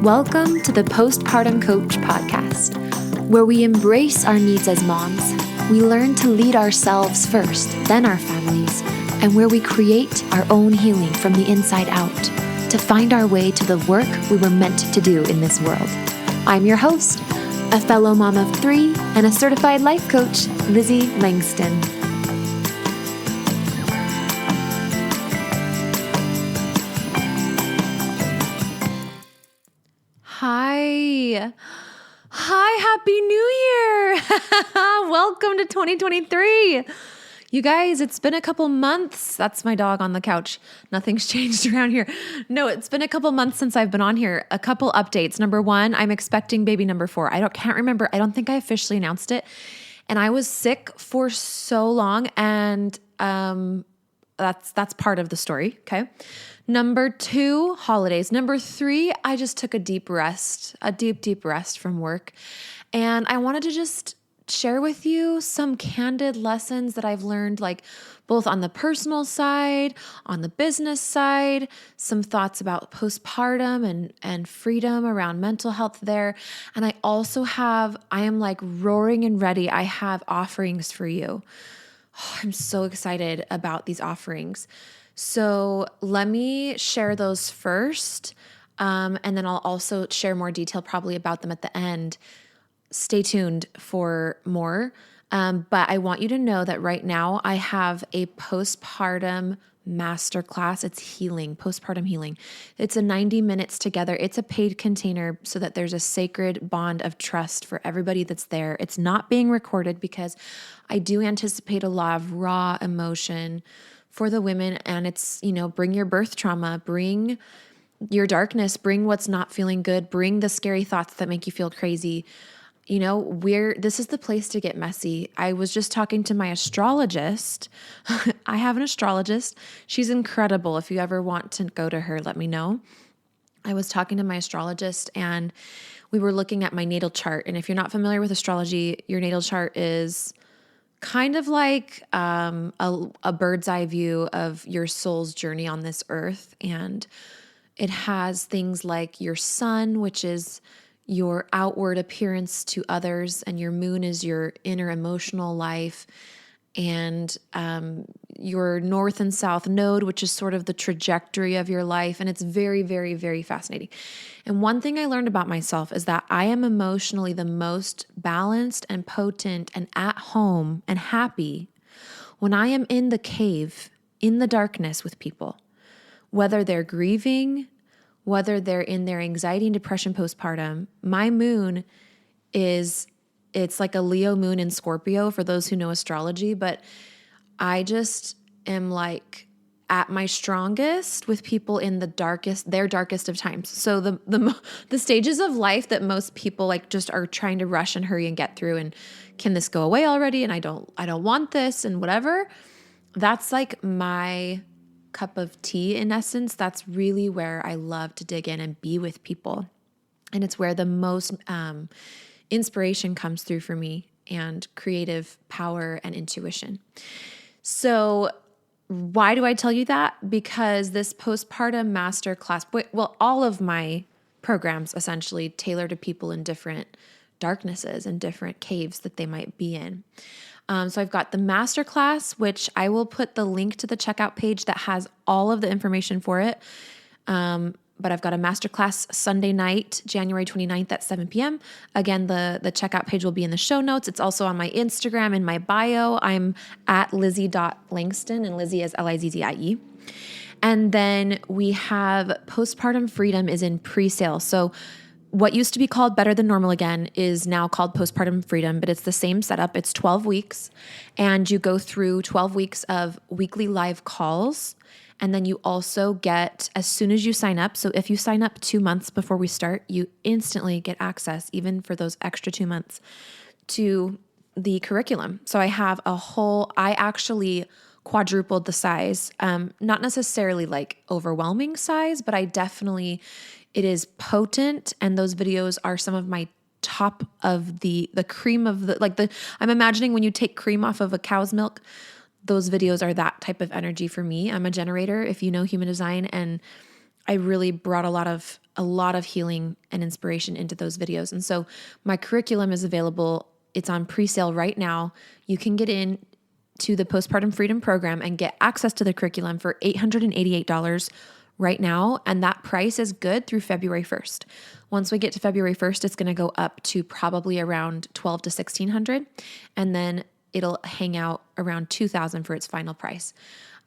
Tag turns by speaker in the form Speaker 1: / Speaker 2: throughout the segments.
Speaker 1: Welcome to the Postpartum Coach podcast, where we embrace our needs as moms. We learn to lead ourselves first, then our families, and where we create our own healing from the inside out to find our way to the work we were meant to do in this world. I'm your host, a fellow mom of 3 and a certified life coach, Lizzie Langston. Hi, Happy New Year. Welcome to 2023. You guys, it's been a couple months. That's my dog on the couch. Nothing's changed around here. No, it's been a couple months since I've been on here. A couple updates. Number 1, I'm expecting baby number 4. Can't remember. I don't think I officially announced it. And I was sick for so long, and that's part of the story, okay? Number 2, holidays. Number 3, I just took a deep rest from work. And I wanted to just share with you some candid lessons that I've learned, like both on the personal side, on the business side, some thoughts about postpartum and freedom around mental health there. And I am like roaring and ready. I have offerings for you. Oh, I'm so excited about these offerings. So let me share those first, and then I'll also share more detail probably about them at the end. Stay tuned for more, but I want you to know that right now I have a postpartum masterclass. It's healing, postpartum healing. It's a 90 minutes together. It's a paid container so that there's a sacred bond of trust for everybody that's there. It's not being recorded because I do anticipate a lot of raw emotion for the women, and it's, bring your birth trauma, bring your darkness, bring what's not feeling good, bring the scary thoughts that make you feel crazy. This is the place to get messy. I was just talking to my astrologist. I have an astrologist. She's incredible. If you ever want to go to her, let me know. I was talking to my astrologist and we were looking at my natal chart. And if you're not familiar with astrology, your natal chart is kind of like a bird's eye view of your soul's journey on this earth. And it has things like your sun, which is your outward appearance to others, and your moon is your inner emotional life, and your north and south node, which is sort of the trajectory of your life. And it's very, very, very fascinating. And one thing I learned about myself is that I am emotionally the most balanced and potent and at home and happy when I am in the cave, in the darkness with people, whether they're grieving, whether they're in their anxiety and depression postpartum. My moon it's like a Leo moon in Scorpio for those who know astrology, but I just am like at my strongest with people in their darkest of times. So the stages of life that most people like just are trying to rush and hurry and get through, and can this go away already? And I don't want this and whatever. That's like my cup of tea in essence. That's really where I love to dig in and be with people. And it's where the most inspiration comes through for me, and creative power and intuition. So why do I tell you that? Because this postpartum masterclass, all of my programs essentially tailor to people in different darknesses and different caves that they might be in. So I've got the masterclass, which I will put the link to the checkout page that has all of the information for it. But I've got a masterclass Sunday night, January 29th at 7 p.m. Again, the checkout page will be in the show notes. It's also on my Instagram in my bio. I'm at Lizzie.Langston, and Lizzie is Lizzie. And then we have Postpartum Freedom is in pre-sale. So what used to be called Better Than Normal Again is now called Postpartum Freedom, but it's the same setup. It's 12 weeks, and you go through 12 weeks of weekly live calls. And then you also get, as soon as you sign up, so if you sign up 2 months before we start, you instantly get access, even for those extra 2 months, to the curriculum. So I actually quadrupled the size, not necessarily like overwhelming size, but it is potent. And those videos are some of my top of the cream of I'm imagining when you take cream off of a cow's milk, those videos are that type of energy for me. I'm a generator, if you know human design, and I really brought a lot of healing and inspiration into those videos. And so my curriculum is available. It's on pre-sale right now. You can get in to the Postpartum Freedom Program and get access to the curriculum for $888 right now. And that price is good through February 1st. Once we get to February 1st, it's going to go up to probably around $1,200 to $1,600. And then it'll hang out around $2,000 for its final price.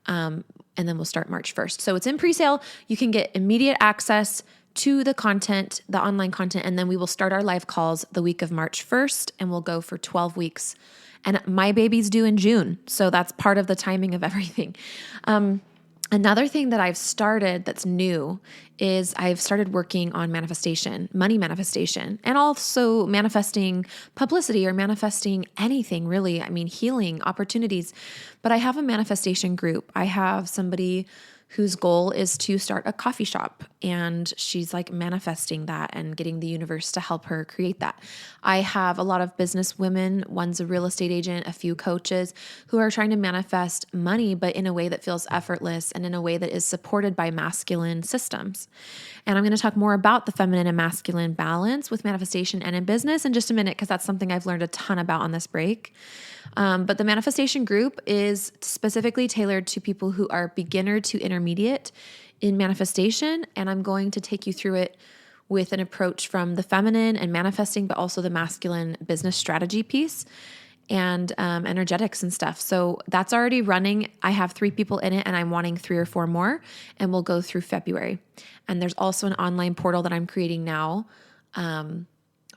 Speaker 1: And then we'll start March 1st. So it's in pre-sale. You can get immediate access to the content, the online content, and then we will start our live calls the week of March 1st, and we'll go for 12 weeks. And my baby's due in June, so that's part of the timing of everything. Another thing that I've started that's new is I've started working on manifestation, money manifestation, and also manifesting publicity or manifesting anything really. I mean, healing opportunities. But I have a manifestation group. I have somebody whose goal is to start a coffee shop, and she's like manifesting that and getting the universe to help her create that. I have a lot of business women. One's a real estate agent, a few coaches who are trying to manifest money, but in a way that feels effortless and in a way that is supported by masculine systems. And I'm going to talk more about the feminine and masculine balance with manifestation and in business in just a minute, because that's something I've learned a ton about on this break. But the manifestation group is specifically tailored to people who are beginner to intermediate in manifestation. And I'm going to take you through it with an approach from the feminine and manifesting, but also the masculine business strategy piece and energetics and stuff. So that's already running. I have 3 people in it, and I'm wanting 3 or 4 more, and we'll go through February. And there's also an online portal that I'm creating now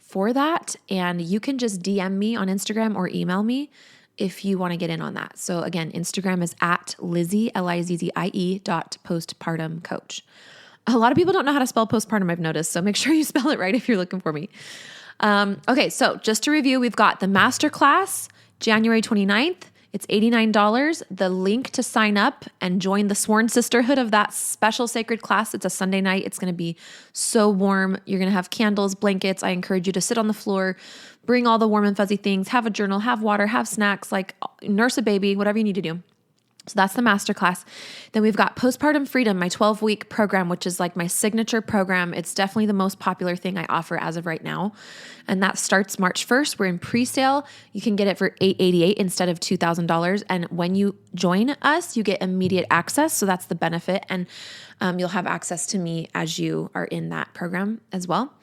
Speaker 1: for that. And you can just DM me on Instagram or email me if you want to get in on that. So again, Instagram is at Lizzie, Lizzie .postpartum coach. A lot of people don't know how to spell postpartum, I've noticed. So make sure you spell it right if you're looking for me. Okay. So just to review, we've got the masterclass January 29th. It's $89. The link to sign up and join the sworn sisterhood of that special sacred class. It's a Sunday night. It's going to be so warm. You're going to have candles, blankets. I encourage you to sit on the floor, bring all the warm and fuzzy things, have a journal, have water, have snacks, like nurse a baby, whatever you need to do. So that's the masterclass. Then we've got Postpartum Freedom, my 12-week program, which is like my signature program. It's definitely the most popular thing I offer as of right now. And that starts March 1st. We're in pre-sale. You can get it for $888 instead of $2,000. And when you join us, you get immediate access. So that's the benefit. And you'll have access to me as you are in that program as well.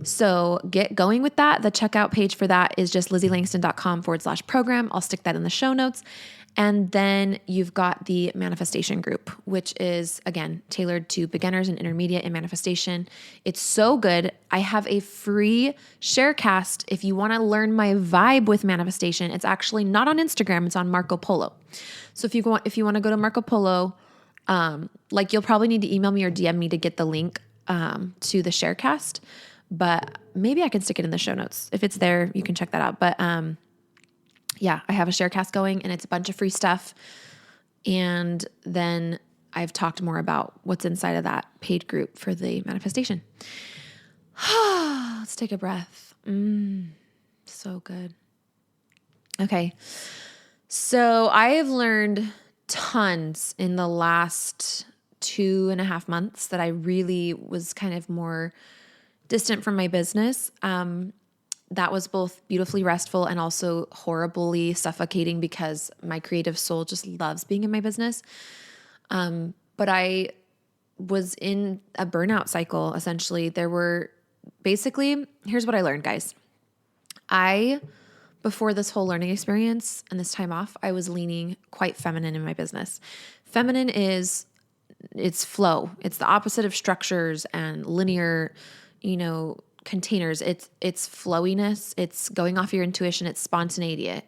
Speaker 1: So get going with that. The checkout page for that is just LizzieLangston.com/program. I'll stick that in the show notes. And then you've got the manifestation group, which is, again, tailored to beginners and intermediate in manifestation. It's so good. I have a free sharecast if you want to learn my vibe with manifestation. It's actually not on Instagram. It's on Marco Polo. So if you want to go to Marco Polo, like you'll probably need to email me or DM me to get the link to the sharecast. But maybe I can stick it in the show notes. If it's there, you can check that out. But yeah, I have a sharecast going, and it's a bunch of free stuff. And then I've talked more about what's inside of that paid group for the manifestation. Let's take a breath. So good. Okay. So I have learned tons in the last 2.5 months that I really was kind of more distant from my business. That was both beautifully restful and also horribly suffocating because my creative soul just loves being in my business. But I was in a burnout cycle, essentially. Here's what I learned, guys. Before this whole learning experience and this time off, I was leaning quite feminine in my business. Feminine it's flow. It's the opposite of structures and linear, containers. It's flowiness. It's going off your intuition. It's spontaneity.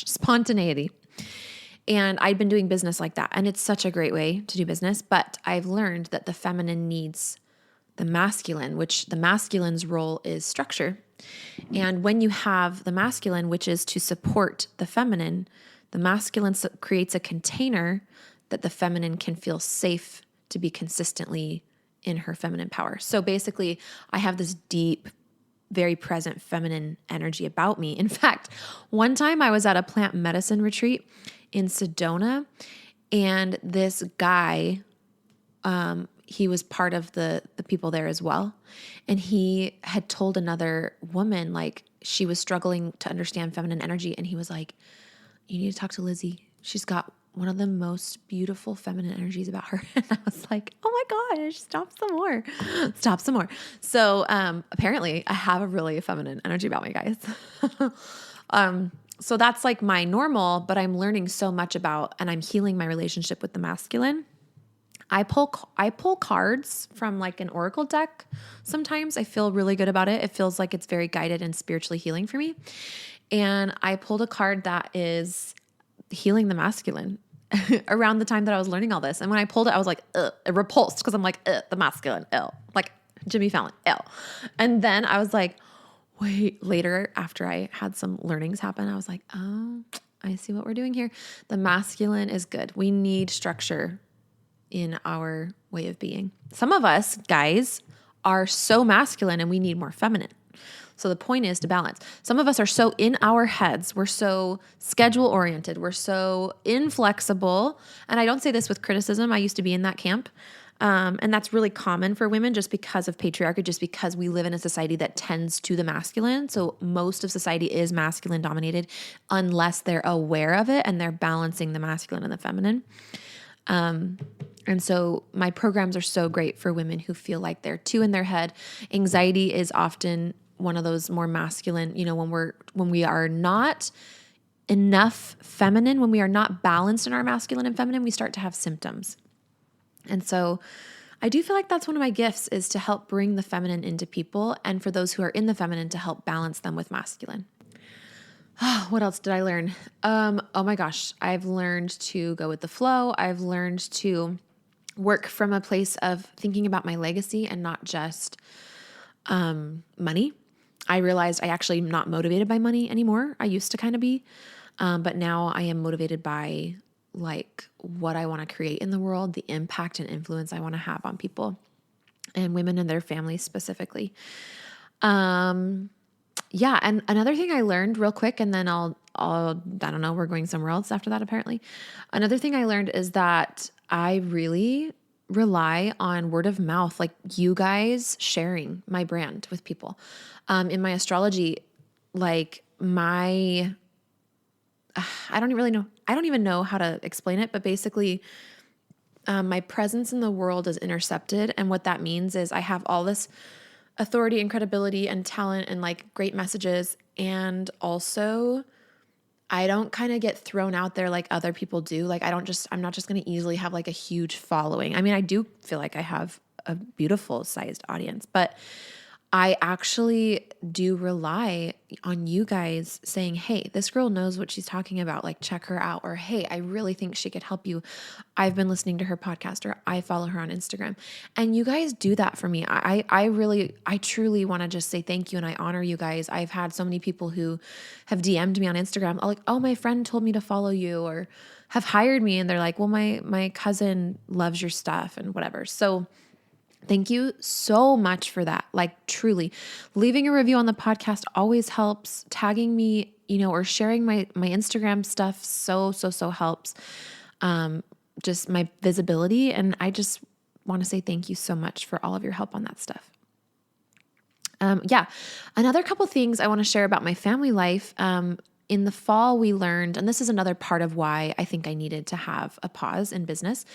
Speaker 1: Spontaneity. And I'd been doing business like that. And it's such a great way to do business. But I've learned that the feminine needs the masculine, which the masculine's role is structure. And when you have the masculine, which is to support the feminine, the masculine creates a container that the feminine can feel safe to be consistently in her feminine power. So basically, I have this deep, very present feminine energy about me. In fact, one time I was at a plant medicine retreat in Sedona, and this guy, he was part of the people there as well. And he had told another woman, like, she was struggling to understand feminine energy. And he was like, you need to talk to Lizzie. She's got one of the most beautiful feminine energies about her. And I was like, oh my gosh, stop some more. Stop some more. So apparently I have a really feminine energy about me, guys. So that's like my normal, but I'm learning so much about, and I'm healing my relationship with the masculine. I pull cards from like an oracle deck. Sometimes I feel really good about it. It feels like it's very guided and spiritually healing for me. And I pulled a card that is healing the masculine around the time that I was learning all this. And when I pulled it, I was like, repulsed, because I'm like, the masculine, like Jimmy Fallon, And then I was like, wait, later after I had some learnings happen, I was like, oh, I see what we're doing here. The masculine is good. We need structure in our way of being. Some of us guys are so masculine and we need more feminine. So the point is to balance. Some of us are so in our heads. We're so schedule oriented. We're so inflexible. And I don't say this with criticism. I used to be in that camp. And that's really common for women just because of patriarchy, just because we live in a society that tends to the masculine. So most of society is masculine dominated unless they're aware of it and they're balancing the masculine and the feminine. And so my programs are so great for women who feel like they're too in their head. Anxiety is often one of those more masculine, when we are not enough feminine, when we are not balanced in our masculine and feminine, we start to have symptoms. And so I do feel like that's one of my gifts, is to help bring the feminine into people, and for those who are in the feminine to help balance them with masculine. Oh, what else did I learn? Oh my gosh, I've learned to go with the flow. I've learned to work from a place of thinking about my legacy and not just money. I realized I actually am not motivated by money anymore. I used to kind of be, but now I am motivated by like what I want to create in the world, the impact and influence I want to have on people and women and their families specifically. Yeah. And another thing I learned real quick, and then I don't know, we're going somewhere else after that apparently. Another thing I learned is that I really rely on word of mouth, like you guys sharing my brand with people. In my astrology, like I don't even know how to explain it, but basically, my presence in the world is intercepted. And what that means is I have all this authority and credibility and talent and like great messages. And also I don't kind of get thrown out there like other people do. Like I'm not just going to easily have like a huge following. I mean, I do feel like I have a beautiful sized audience, but I actually do rely on you guys saying, hey, this girl knows what she's talking about. Like, check her out. Or, hey, I really think she could help you. I've been listening to her podcast, or I follow her on Instagram. And you guys do that for me. I truly want to just say thank you. And I honor you guys. I've had so many people who have DM'd me on Instagram, like, oh, my friend told me to follow you, or have hired me. And they're like, well, my cousin loves your stuff and whatever. So thank you so much for that. Like, truly, leaving a review on the podcast always helps. Tagging me, or sharing my Instagram stuff so helps. Just my visibility. And I just want to say thank you so much for all of your help on that stuff. Another couple things I want to share about my family life. In the fall, we learned, and this is another part of why I think I needed to have a pause in business.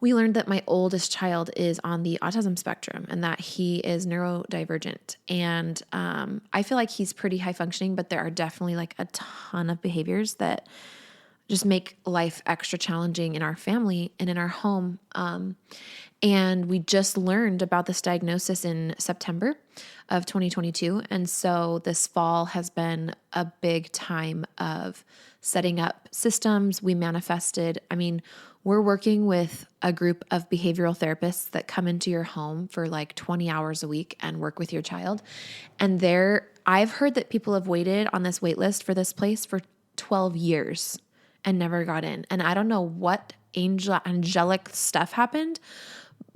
Speaker 1: We learned that my oldest child is on the autism spectrum and that he is neurodivergent. And I feel like he's pretty high functioning, but there are definitely like a ton of behaviors that just make life extra challenging in our family and in our home. And we just learned about this diagnosis in September of 2022. And so this fall has been a big time of setting up systems. We manifested, we're working with a group of behavioral therapists that come into your home for like 20 hours a week and work with your child. And I've heard that people have waited on this wait list for this place for 12 years and never got in. And I don't know what angelic stuff happened.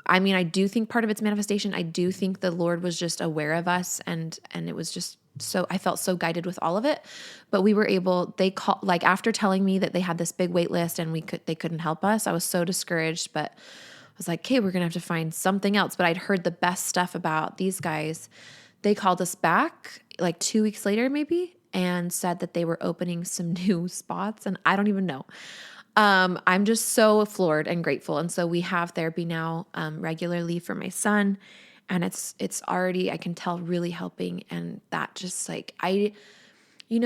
Speaker 1: I do think part of it's manifestation. I do think the Lord was just aware of us, and it was just I felt so guided with all of it. But we were able, after telling me that they had this big wait list and they couldn't help us, I was so discouraged, but was like, okay, we're going to have to find something else. But I'd heard the best stuff about these guys. They called us back like 2 weeks later, maybe, and said that they were opening some new spots. And I don't even know. I'm just so floored and grateful. And so we have therapy now, regularly for my son, and it's already, I can tell, really helping. And that just like,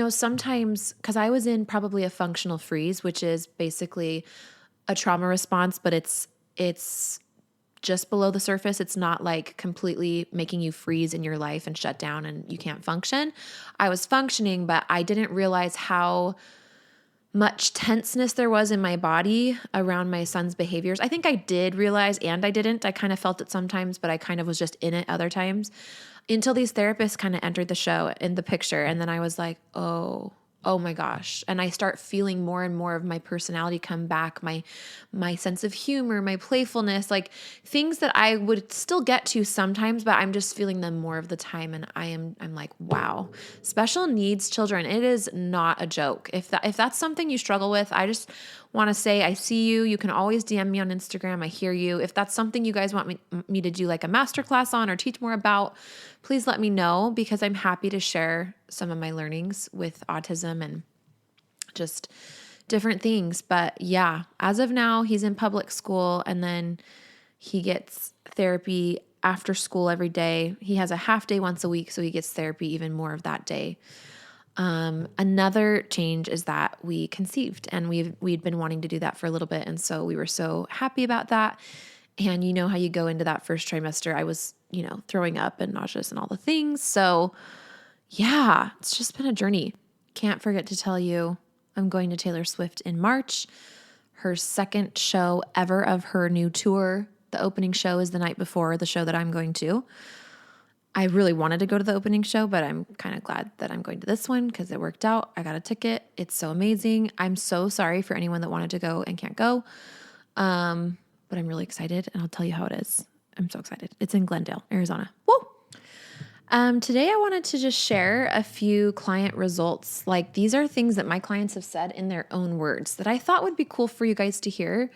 Speaker 1: sometimes, cause I was in probably a functional freeze, which is basically a trauma response, but it's just below the surface. It's not like completely making you freeze in your life and shut down and you can't function. I was functioning, but I didn't realize how much tenseness there was in my body around my son's behaviors. I think I did realize, and I didn't. I kind of felt it sometimes, but I kind of was just in it other times, until these therapists kind of entered the show in the picture. And then I was like, oh my gosh. And I start feeling more and more of my personality come back, my sense of humor, my playfulness, like things that I would still get to sometimes, but I'm just feeling them more of the time. And I'm like, wow, special needs children, it is not a joke. If that's something you struggle with, I just want to say, I see you. You can always DM me on Instagram. I hear you. If that's something you guys want me to do like a masterclass on or teach more about, please let me know, because I'm happy to share some of my learnings with autism and just different things. But yeah, as of now, he's in public school, and then he gets therapy after school every day. He has a half day once a week, so he gets therapy even more of that day. Another change is that we conceived, and we'd been wanting to do that for a little bit. And so we were so happy about that. And you know how you go into that first trimester, I was, throwing up and nauseous and all the things. So yeah, it's just been a journey. Can't forget to tell you, I'm going to Taylor Swift in March, her second show ever of her new tour. The opening show is the night before the show that I'm going to. I really wanted to go to the opening show, but I'm kind of glad that I'm going to this one because it worked out. I got a ticket. It's so amazing. I'm so sorry for anyone that wanted to go and can't go. But I'm really excited, and I'll tell you how it is. I'm so excited. It's in Glendale, Arizona. Woo! Today I wanted to just share a few client results. Like, these are things that my clients have said in their own words that I thought would be cool for you guys to hear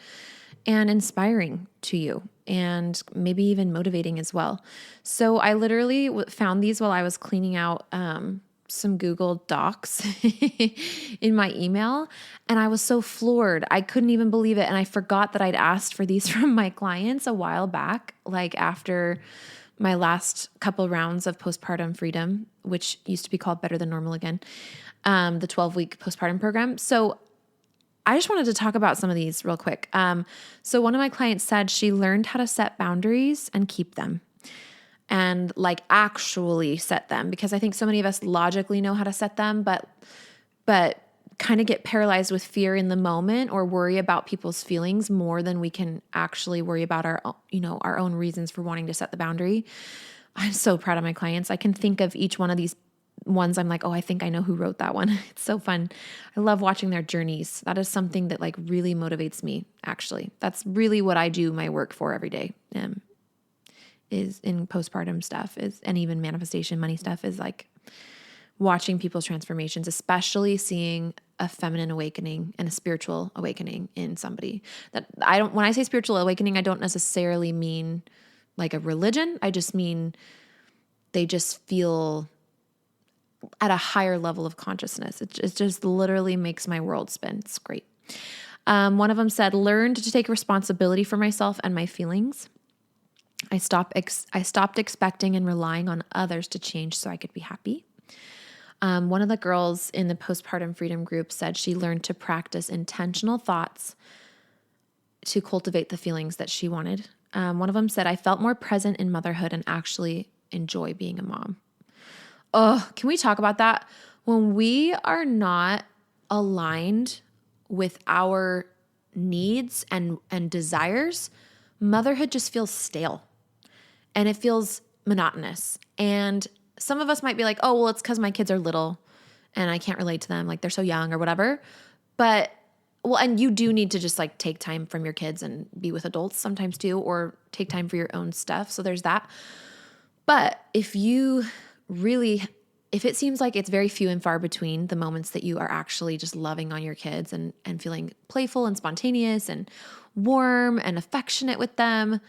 Speaker 1: and inspiring to you, and maybe even motivating as well. So I literally found these while I was cleaning out some Google Docs in my email, and I was so floored. I couldn't even believe it, and I forgot that I'd asked for these from my clients a while back, like after my last couple rounds of Postpartum Freedom, which used to be called Better Than Normal again, the 12-week postpartum program. So I just wanted to talk about some of these real quick. So one of my clients said she learned how to set boundaries and keep them, and like actually set them, because I think so many of us logically know how to set them, but kind of get paralyzed with fear in the moment, or worry about people's feelings more than we can actually worry about our own reasons for wanting to set the boundary. I'm so proud of my clients. I can think of each one of these ones. I'm like, oh, I think I know who wrote that one. It's so fun. I love watching their journeys. That is something that like really motivates me. Actually, that's really what I do my work for every day. Is in postpartum stuff, and even manifestation money stuff, is like watching people's transformations, especially seeing a feminine awakening and a spiritual awakening in somebody. When I say spiritual awakening, I don't necessarily mean like a religion. I just mean they just feel at a higher level of consciousness. It just literally makes my world spin. It's great. One of them said, learned to take responsibility for myself and my feelings. I stopped expecting and relying on others to change so I could be happy. One of the girls in the Postpartum Freedom group said she learned to practice intentional thoughts to cultivate the feelings that she wanted. One of them said, I felt more present in motherhood and actually enjoy being a mom. Oh, can we talk about that? When we are not aligned with our needs and desires, motherhood just feels stale, and it feels monotonous. And some of us might be like, oh, well, it's because my kids are little and I can't relate to them. Like, they're so young or whatever. But, well, and you do need to just like take time from your kids and be with adults sometimes too, or take time for your own stuff. So there's that. But if it seems like it's very few and far between the moments that you are actually just loving on your kids and feeling playful and spontaneous and warm and affectionate with them,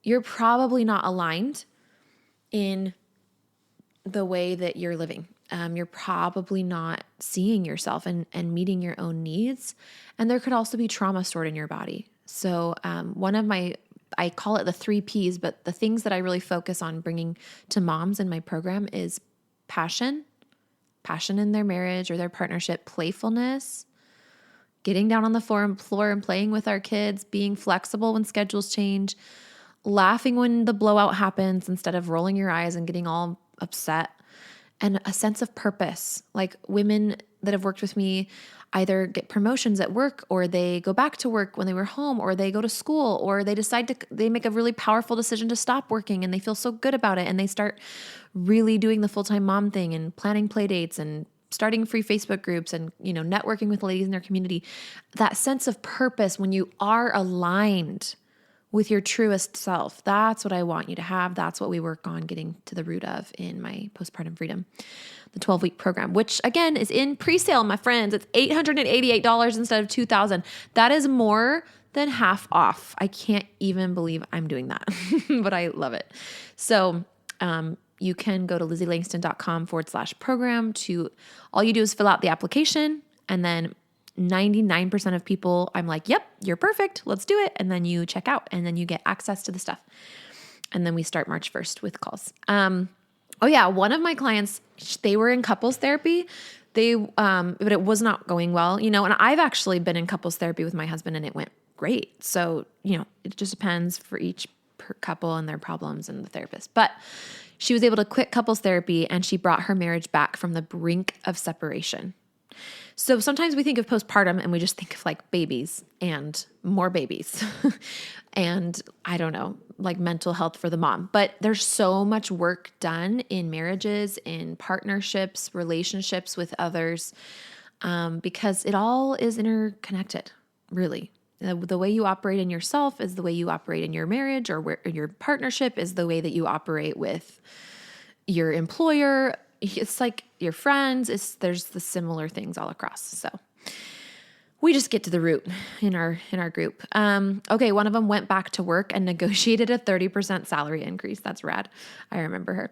Speaker 1: you're probably not aligned in the way that you're living. You're probably not seeing yourself and meeting your own needs. And there could also be trauma stored in your body. So I call it the 3 Ps, but the things that I really focus on bringing to moms in my program is passion in their marriage or their partnership, playfulness, getting down on the floor and playing with our kids, being flexible when schedules change, laughing when the blowout happens instead of rolling your eyes and getting all upset, and a sense of purpose. Like women that have worked with me either get promotions at work, or they go back to work when they were home, or they go to school, or they make a really powerful decision to stop working and they feel so good about it. And they start really doing the full-time mom thing and planning play dates and starting free Facebook groups and, networking with ladies in their community. That sense of purpose when you are aligned with your truest self. That's what I want you to have. That's what we work on getting to the root of in my Postpartum Freedom, the 12-week program, which again is in pre-sale, my friends. It's $888 instead of $2,000. That is more than half off. I can't even believe I'm doing that, but I love it. So you can go to lizzieLangston.com/program all you do is fill out the application, and then 99% of people, I'm like, yep, you're perfect. Let's do it. And then you check out and then you get access to the stuff. And then we start March 1st with calls. Oh yeah. One of my clients, they were in couples therapy. But it was not going well, and I've actually been in couples therapy with my husband and it went great. So, it just depends for each couple and their problems and the therapist. But she was able to quit couples therapy and she brought her marriage back from the brink of separation. So sometimes we think of postpartum and we just think of like babies and more babies and I don't know, like mental health for the mom. But there's so much work done in marriages, in partnerships, relationships with others, because it all is interconnected, really. The way you operate in yourself is the way you operate in your marriage, or your partnership is the way that you operate with your employer. It's like your friends. There's the similar things all across. So we just get to the root in our group. Okay, one of them went back to work and negotiated a 30% salary increase. That's rad. I remember her.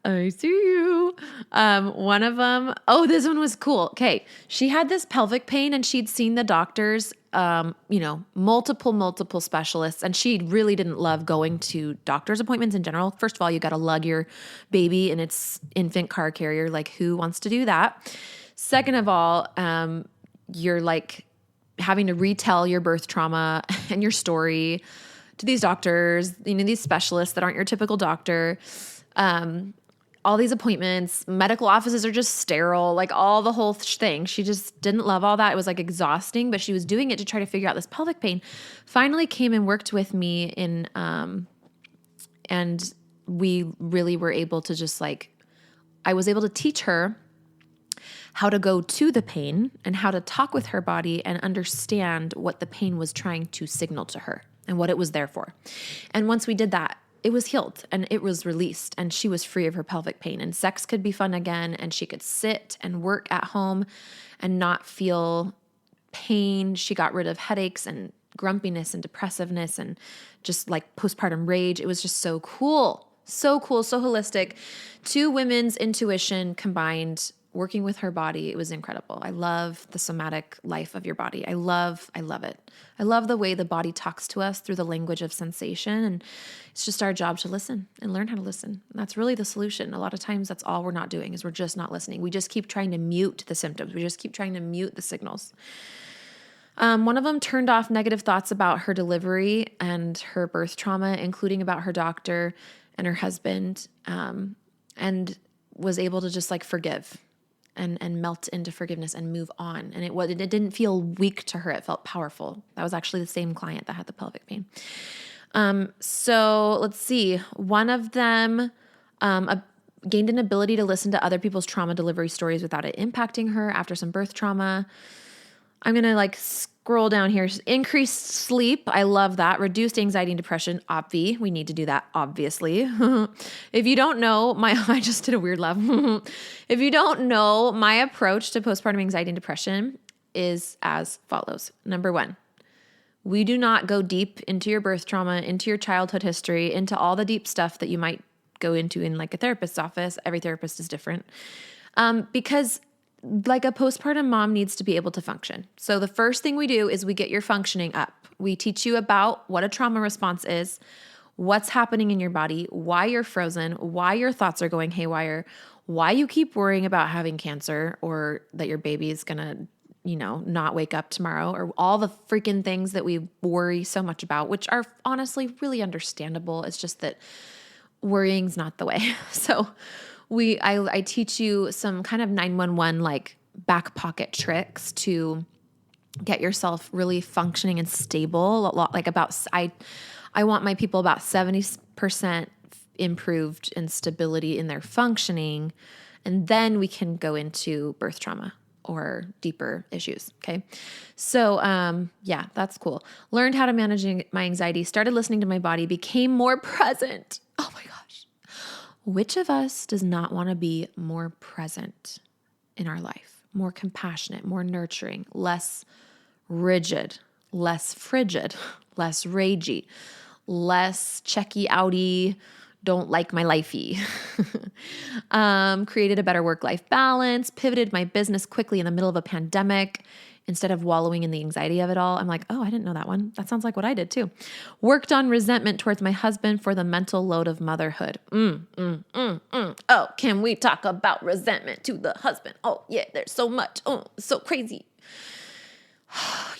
Speaker 1: I see you. One of them, this one was cool. Okay, she had this pelvic pain and she'd seen the doctors, multiple specialists, and she really didn't love going to doctor's appointments in general. First of all, you got to lug your baby in its infant car carrier. Like, who wants to do that? Second of all, you're like having to retell your birth trauma and your story to these doctors, these specialists that aren't your typical doctor. All these appointments, medical offices are just sterile, like all the whole thing. She just didn't love all that. It was like exhausting, but she was doing it to try to figure out this pelvic pain. Finally came and worked with me and we really were able to just I was able to teach her how to go to the pain and how to talk with her body and understand what the pain was trying to signal to her and what it was there for. And once we did that, it was healed and it was released and she was free of her pelvic pain and sex could be fun again and she could sit and work at home and not feel pain. She got rid of headaches and grumpiness and depressiveness and just like postpartum rage. It was just so cool, so holistic. 2 women's intuition combined, working with her body. It was incredible. I love the somatic life of your body. I love it. I love the way the body talks to us through the language of sensation. And it's just our job to listen and learn how to listen. And that's really the solution. A lot of times that's all we're not doing is we're just not listening. We just keep trying to mute the symptoms. We just keep trying to mute the signals. One of them turned off negative thoughts about her delivery and her birth trauma, including about her doctor and her husband, and was able to just forgive and melt into forgiveness and move on. And it didn't feel weak to her. It felt powerful. That was actually the same client that had the pelvic pain. So let's see. One of them gained an ability to listen to other people's trauma delivery stories without it impacting her after some birth trauma. I'm going to scroll down here. Increased sleep. I love that. Reduced anxiety and depression. We need to do that, obviously. If you don't know, I just did a weird laugh. If you don't know, my approach to postpartum anxiety and depression is as follows. Number 1, We do not go deep into your birth trauma, into your childhood history, into all the deep stuff that you might go into in like a therapist's office. Every therapist is different. Because like a postpartum mom needs to be able to function. So the first thing we do is we get your functioning up. We teach you about what a trauma response is, what's happening in your body, why you're frozen, why your thoughts are going haywire, why you keep worrying about having cancer or that your baby is going to, not wake up tomorrow, or all the freaking things that we worry so much about, which are honestly really understandable. It's just that worrying's not the way. So I teach you some kind of 911 like back pocket tricks to get yourself really functioning and stable. I want my people about 70% improved in stability in their functioning, and then we can go into birth trauma or deeper issues. Okay. So, yeah, that's cool. Learned how to manage my anxiety, started listening to my body, became more present. Oh my gosh. Which of us does not want to be more present in our life, more compassionate, more nurturing, less rigid, less frigid, less ragey, less checky outy, don't like my lifey. Created a better work-life balance, pivoted my business quickly in the middle of a pandemic. Instead of wallowing in the anxiety of it all, I'm like, oh, I didn't know that one. That sounds like what I did too. Worked on resentment towards my husband for the mental load of motherhood. Oh, can we talk about resentment to the husband? Oh yeah, there's so much. Oh, so crazy.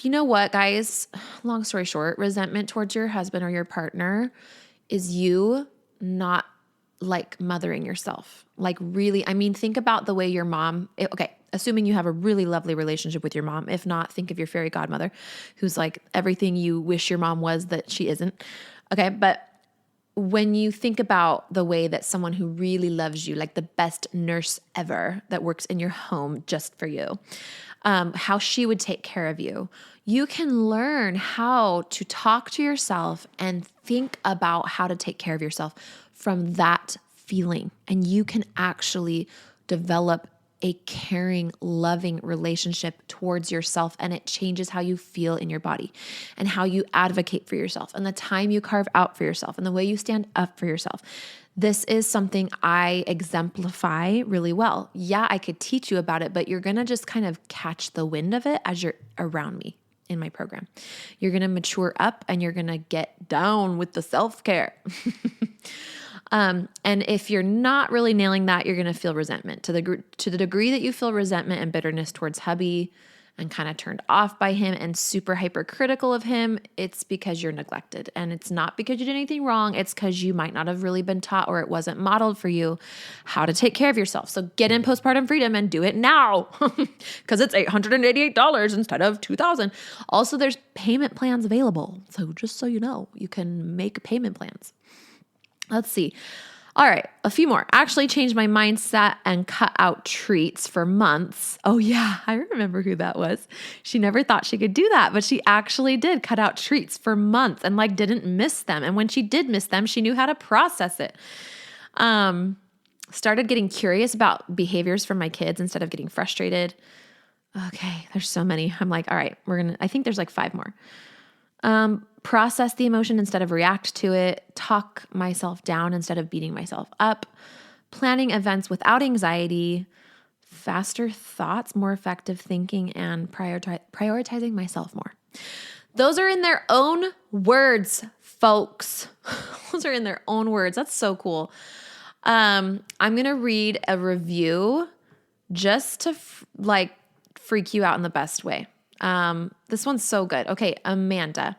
Speaker 1: You know what, guys? Long story short, resentment towards your husband or your partner is you not like mothering yourself. Like really, think about the way your mom, assuming you have a really lovely relationship with your mom. If not, think of your fairy godmother who's like everything you wish your mom was that she isn't. Okay. But when you think about the way that someone who really loves you, like the best nurse ever that works in your home just for you, how she would take care of you, you can learn how to talk to yourself and think about how to take care of yourself from that feeling. And you can actually develop a caring, loving relationship towards yourself, and it changes how you feel in your body and how you advocate for yourself and the time you carve out for yourself and the way you stand up for yourself. This is something I exemplify really well. Yeah, I could teach you about it, but you're going to just kind of catch the wind of it as you're around me in my program. You're going to mature up and you're going to get down with the self-care. And if you're not really nailing that, you're going to feel resentment. To the degree that you feel resentment and bitterness towards hubby and kind of turned off by him and super hypercritical of him, it's because you're neglected. And it's not because you did anything wrong. It's because you might not have really been taught, or it wasn't modeled for you how to take care of yourself. So get in postpartum freedom and do it now because it's $888 instead of $2,000. Also, there's payment plans available. So just so you know, you can make payment plans. Let's see. All right, a few more. Actually changed my mindset and cut out treats for months. Oh yeah, I remember who that was. She never thought she could do that, but she actually did cut out treats for months and didn't miss them. And when she did miss them, she knew how to process it. Started getting curious about behaviors from my kids instead of getting frustrated. Okay, there's so many. I'm like, all right, I think there's 5 more. Process the emotion instead of react to it, talk myself down instead of beating myself up, planning events without anxiety, faster thoughts, more effective thinking, and prioritizing myself more. Those are in their own words, folks. Those are in their own words. That's so cool. I'm going to read a review just to freak you out in the best way. This one's so good. Okay, Amanda.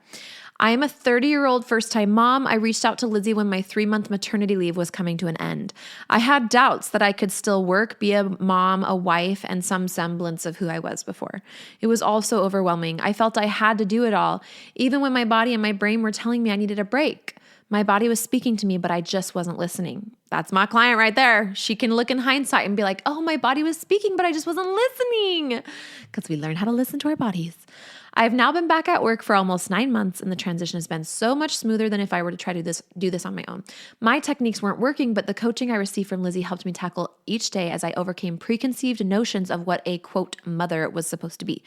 Speaker 1: I am a 30-year-old first-time mom. I reached out to Lizzie when my 3-month maternity leave was coming to an end. I had doubts that I could still work, be a mom, a wife, and some semblance of who I was before. It was all so overwhelming. I felt I had to do it all, even when my body and my brain were telling me I needed a break. My body was speaking to me, but I just wasn't listening. That's my client right there. She can look in hindsight and be like, oh, my body was speaking, but I just wasn't listening. Because we learn how to listen to our bodies. I've now been back at work for almost 9 months, and the transition has been so much smoother than if I were to try to do this on my own. My techniques weren't working, but the coaching I received from Lizzie helped me tackle each day as I overcame preconceived notions of what a quote mother was supposed to be.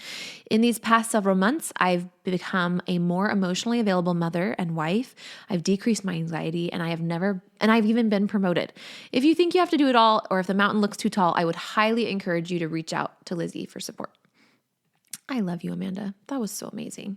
Speaker 1: In these past several months, I've become a more emotionally available mother and wife. I've decreased my anxiety, and I've even been promoted. If you think you have to do it all, or if the mountain looks too tall, I would highly encourage you to reach out to Lizzie for support. I love you, Amanda. That was so amazing.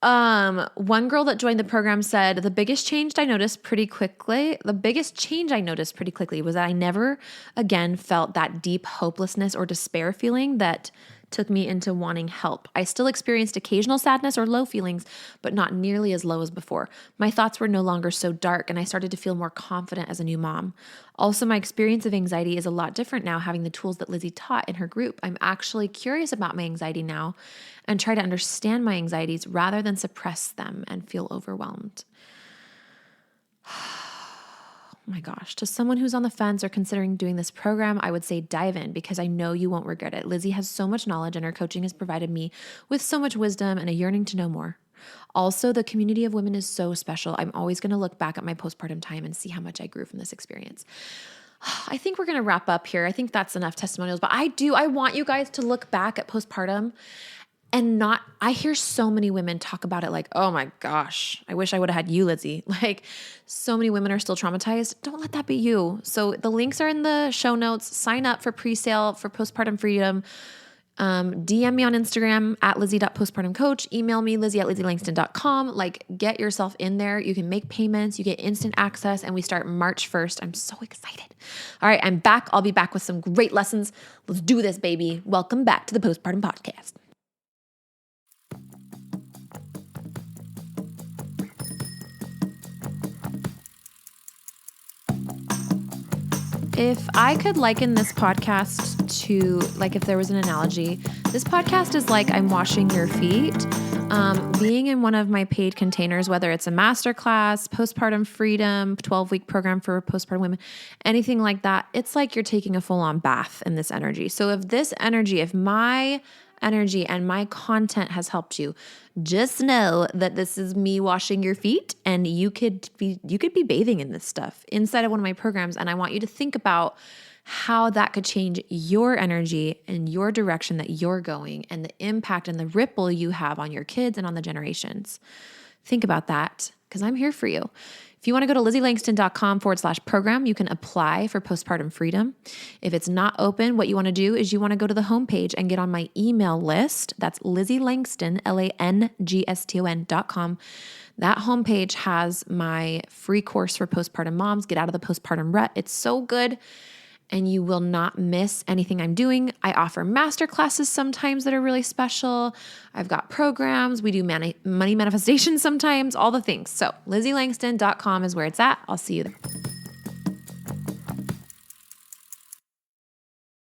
Speaker 1: One girl that joined the program said, the biggest change I noticed pretty quickly was that I never again felt that deep hopelessness or despair feeling that took me into wanting help. I still experienced occasional sadness or low feelings, but not nearly as low as before. My thoughts were no longer so dark, and I started to feel more confident as a new mom. Also, my experience of anxiety is a lot different now, having the tools that Lizzie taught in her group. I'm actually curious about my anxiety now and try to understand my anxieties rather than suppress them and feel overwhelmed. Oh my gosh, to someone who's on the fence or considering doing this program, I would say dive in because I know you won't regret it. Lizzie has so much knowledge and her coaching has provided me with so much wisdom and a yearning to know more. Also, the community of women is so special. I'm always going to look back at my postpartum time and see how much I grew from this experience. I think we're going to wrap up here. I think that's enough testimonials, but I want you guys to look back at postpartum and I hear so many women talk about it like, oh my gosh, I wish I would have had you, Lizzie. Like so many women are still traumatized. Don't let that be you. So the links are in the show notes. Sign up for pre-sale for Postpartum Freedom. DM me on Instagram at lizzie.postpartumcoach. Email me, lizzie@lizzielangston.com. Like get yourself in there. You can make payments. You get instant access and we start March 1st. I'm so excited. All right, I'm back. I'll be back with some great lessons. Let's do this, baby. Welcome back to the Postpartum Podcast. If I could liken this podcast to, like, if there was an analogy, this podcast is like I'm washing your feet. Being in one of my paid containers, whether it's a masterclass, Postpartum Freedom, 12-week program for postpartum women, anything like that, it's like you're taking a full-on bath in this energy. So if my energy and my content has helped you, just know that this is me washing your feet and you could be bathing in this stuff inside of one of my programs. And I want you to think about how that could change your energy and your direction that you're going and the impact and the ripple you have on your kids and on the generations. Think about that because I'm here for you. If you want to go to lizzielangston.com/program, you can apply for Postpartum Freedom. If it's not open, what you want to do is you want to go to the homepage and get on my email list. That's Lizzie Langston, LANGSTON.com. That homepage has my free course for postpartum moms, Get Out of the Postpartum Rut. It's so good. And you will not miss anything I'm doing. I offer master classes sometimes that are really special. I've got programs. We do money manifestation sometimes, all the things. So lizzielangston.com is where it's at. I'll see you there.